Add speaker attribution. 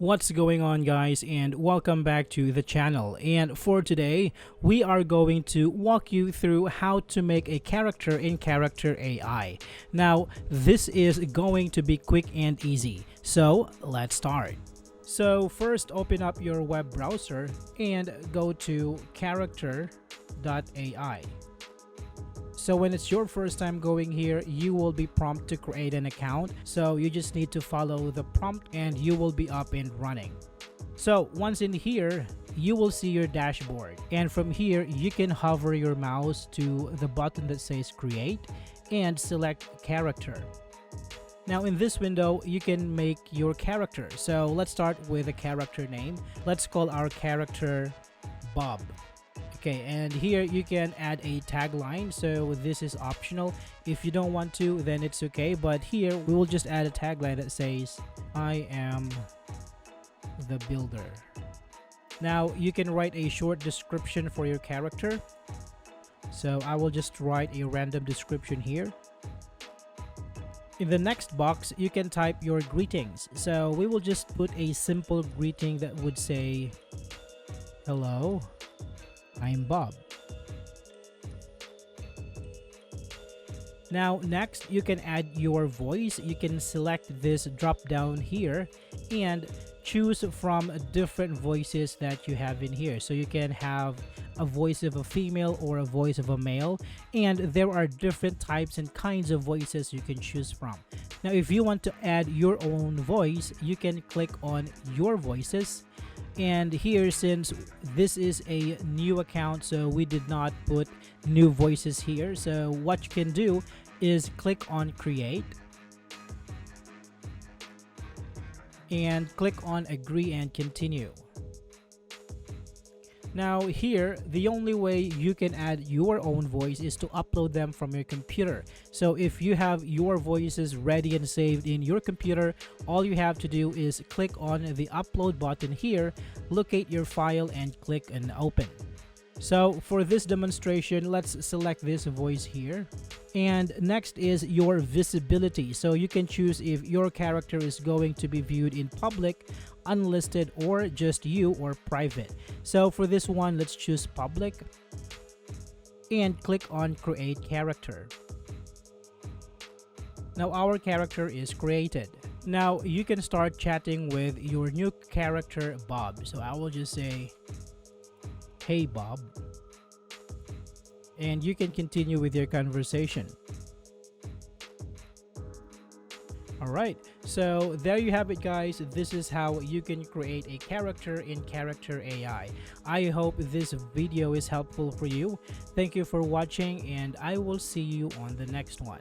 Speaker 1: What's going on, guys, and welcome back to the channel. And for today we are going to walk you through how to make a character in Character AI. Now this is going to be quick and easy, so let's start. So first, open up your web browser and go to character.ai. So when it's your first time going here, you will be prompted to create an account. So you just need to follow the prompt and you will be up and running. So once in here, you will see your dashboard. And from here, you can hover your mouse to the button that says create and select character. Now in this window, you can make your character. So let's start with a character name. Let's call our character Bob. Okay, and here you can add a tagline, so this is optional. If you don't want to, then it's okay, but here we will just add a tagline that says, I am the builder. Now you can write a short description for your character. So I will just write a random description here. In the next box, you can type your greetings. So we will just put a simple greeting that would say, hello, I'm Bob. Now next, you can add your voice. You can select this drop down here and choose from different voices that you have in here. So you can have a voice of a female or a voice of a male, and there are different types and kinds of voices you can choose from. Now if you want to add your own voice, you can click on your voices. And here, since this is a new account, so we did not put new voices here, so what you can do is click on create and click on agree and continue. Now here, the only way you can add your own voice is to upload them from your computer. So if you have your voices ready and saved in your computer, all you have to do is click on the upload button here, locate your file and click on open. So for this demonstration, let's select this voice here. And next is your visibility. So you can choose if your character is going to be viewed in public, unlisted, or just you or private. So for this one, let's choose public and click on create character. Now our character is created. Now you can start chatting with your new character Bob. So I will just say, hey Bob, and you can continue with your conversation. Alright, so there you have it, guys. This is how you can create a character in Character AI. I hope this video is helpful for you. Thank you for watching, and I will see you on the next one.